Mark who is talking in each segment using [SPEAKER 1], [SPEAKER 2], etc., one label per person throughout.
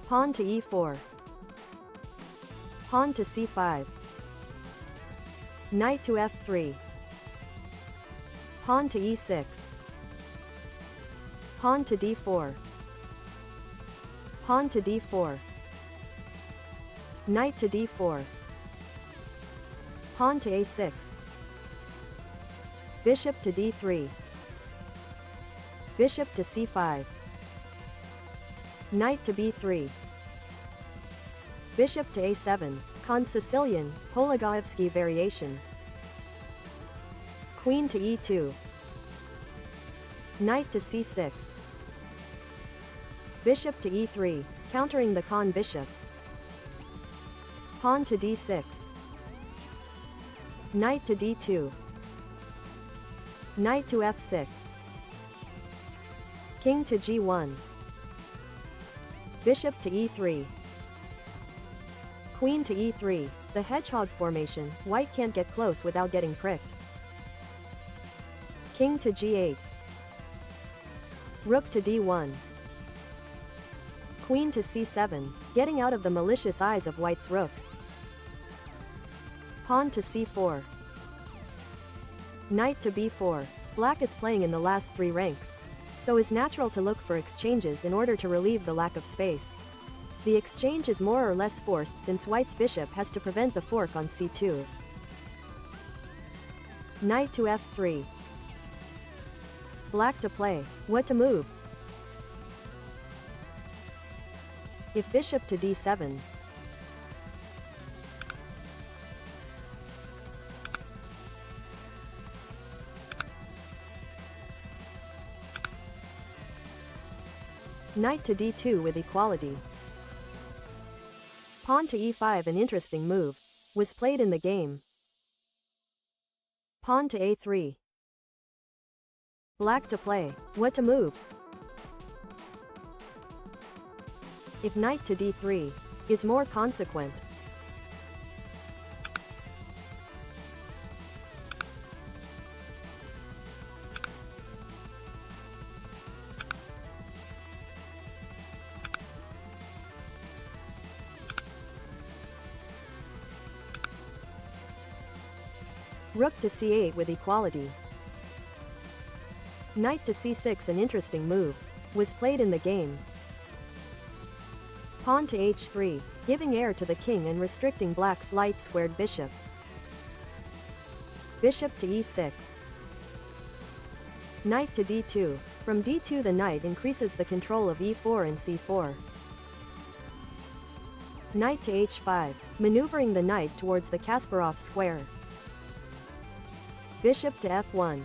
[SPEAKER 1] Pawn to e4. Pawn to c5. Knight to f3. Pawn to e6. Pawn to d4. Pawn to d4. Knight to d4. Pawn to a6. Bishop to d3. Bishop to c5. Knight to b3. Bishop to a7, con Sicilian, Polugaevsky variation. Queen to e2. Knight to c6. Bishop to e3, countering the con bishop. Pawn to d6. Knight to d2. Knight to f6. King to g1. Bishop to e3. Queen to e3, the hedgehog formation. White can't get close without getting pricked. King to g8. Rook to d1. Queen to c7, getting out of the malicious eyes of White's rook. Pawn to c4. Knight to b4. Black is playing in the last 3 ranks, so it's natural to look for exchanges in order to relieve the lack of space. The exchange is more or less forced since White's bishop has to prevent the fork on c2. Knight to f3. Black to play. What to move? If bishop to d7. Knight to d2 with equality. Pawn to e5, an interesting move, was played in the game. Pawn to a3. Black to play. What to move? If knight to d3 is more consequent. Rook to c8 with equality. Knight to c6, an interesting move, was played in the game. Pawn to h3, giving air to the king and restricting Black's light-squared bishop. Bishop to e6. Knight to d2. From d2 the knight increases the control of e4 and c4. Knight to h5, maneuvering the knight towards the Kasparov square. Bishop to f1.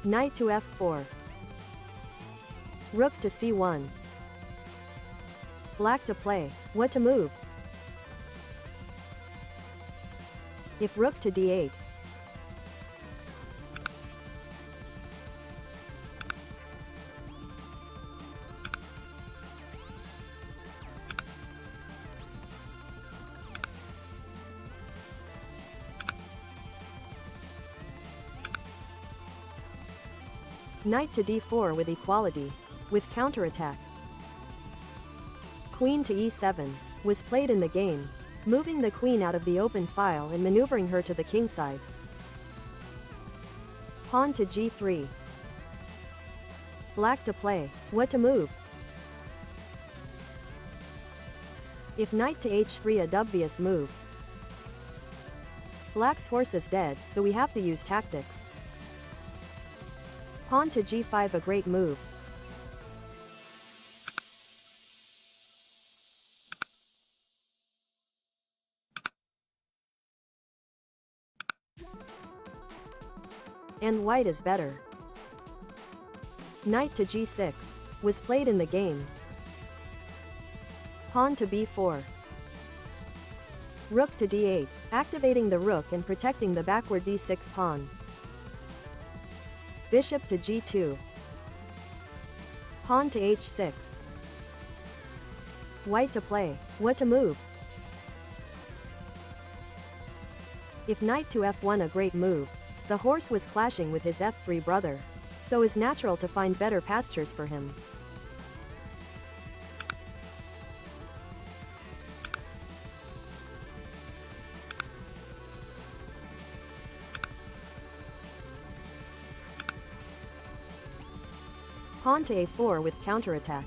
[SPEAKER 1] Knight to f4. Rook to c1. Black to play. What to move? If rook to d8. Knight to d4 with equality, with counterattack. Queen to e7 was played in the game, moving the queen out of the open file and maneuvering her to the kingside. Pawn to g3. Black to play. What to move? If knight to h3, a dubious move. Black's horse is dead, so we have to use tactics. Pawn to g5, a great move. And white is better. Knight to g6 was played in the game. Pawn to b4. Rook to d8, activating the rook and protecting the backward d6 pawn. Bishop to g2. Pawn to h6. White to play. What to move? If knight to f1, a great move. The horse was clashing with his f3 brother, so it's natural to find better pastures for him. Pawn to a4 with counterattack.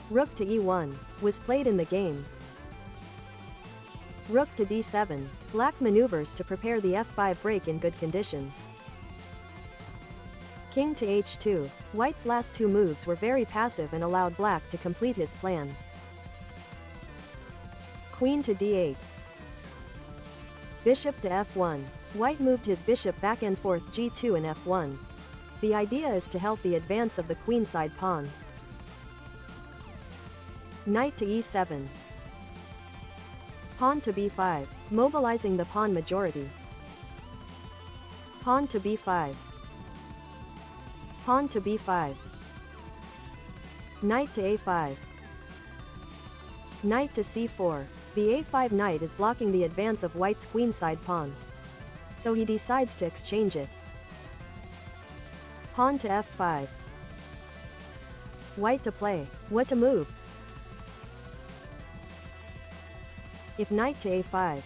[SPEAKER 1] Rook to e1 was played in the game. Rook to d7. Black maneuvers to prepare the f5 break in good conditions. King to h2. White's last two moves were very passive and allowed black to complete his plan. Queen to d8. Bishop to f1. White moved his bishop back and forth g2 and f1. The idea is to help the advance of the queenside pawns. Knight to e7. Pawn to b5, mobilizing the pawn majority. Pawn to b5. Pawn to b5. Knight to a5. Knight to c4. The a5 knight is blocking the advance of White's queenside pawns, so he decides to exchange it. Pawn to f5. White to play. What to move? If knight to a5.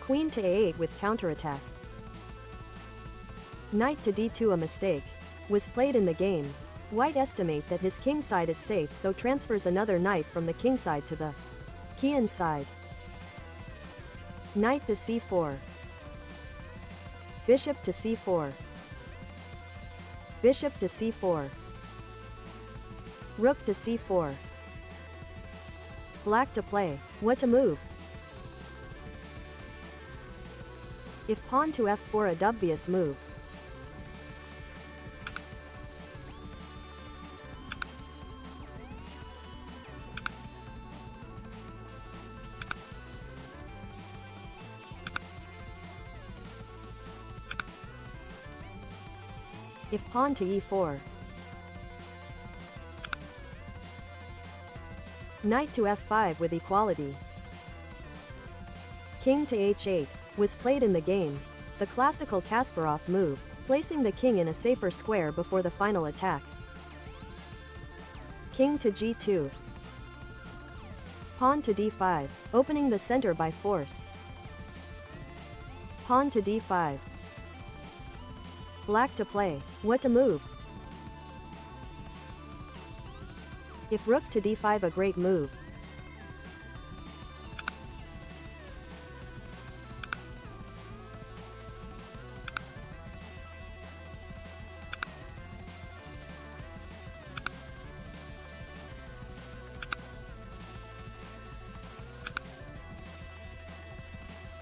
[SPEAKER 1] Queen to a8 with counterattack. Knight to d2, a mistake was played in the game. White estimate that his king side is safe, so transfers another knight from the king side to the queen side. Knight to c4. Bishop to c4. Bishop to c4. Rook to c4. Black to play. What to move? If pawn to f4, a dubious move. If pawn to e4. Knight to f5 with equality. King to h8 was played in the game, the classical Kasparov move, placing the king in a safer square before the final attack. King to g2. Pawn to d5, opening the center by force. Pawn to d5. Black to play. What to move? If rook to d5, a great move.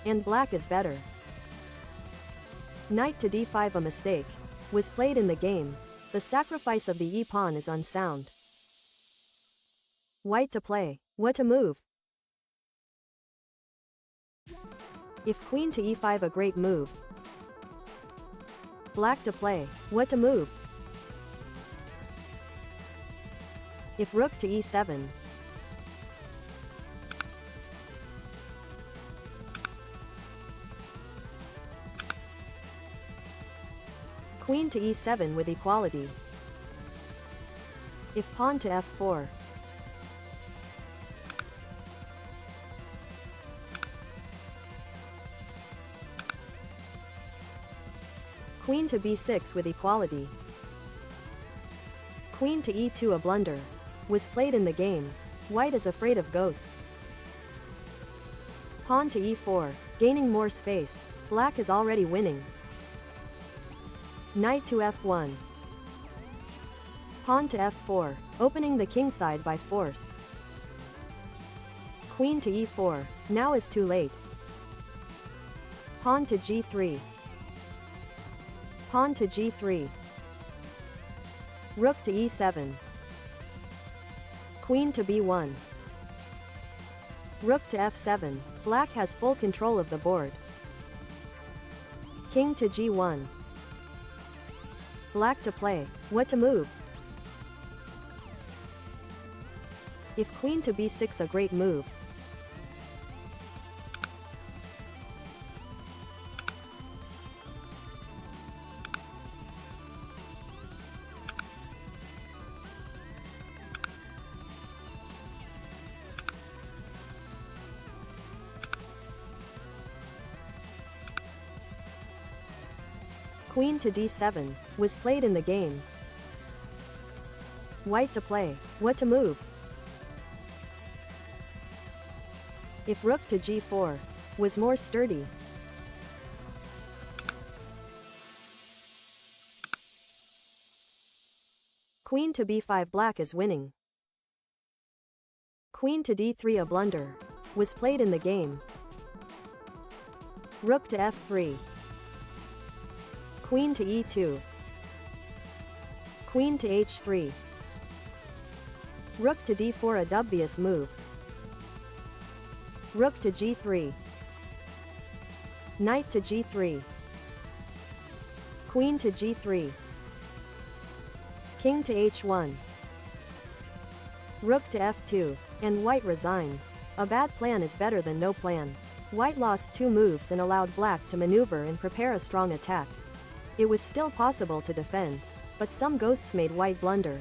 [SPEAKER 1] And black is better. Knight to d5, a mistake was played in the game. The sacrifice of the e-pawn is unsound. White to play. What to move? If queen to e5, a great move. Black to play. What to move? If rook to e7. Queen to e7 with equality. If pawn to f4. Queen to b6 with equality. Queen to e2, a blunder was played in the game. White is afraid of ghosts. Pawn to e4, gaining more space. Black is already winning. Knight to f1. Pawn to f4, opening the king side by force. Queen to e4, now is too late. Pawn to g3. Pawn to g3. Rook to e7. Queen to b1. Rook to f7. Black has full control of the board. King to g1. Black to play. What to move? If queen to b6, a great move. Queen to d7 was played in the game. White to play. What to move? If rook to g4 was more sturdy. Queen to b5, black is winning. Queen to d3, a blunder was played in the game. Rook to f3. Queen to e2. Queen to h3. Rook to d4, a dubious move. Rook to g3. Knight to g3. Queen to g3. King to h1. Rook to f2. And white resigns. A bad plan is better than no plan. White lost 2 moves and allowed black to maneuver and prepare a strong attack. It was still possible to defend, but some ghosts made white blunder.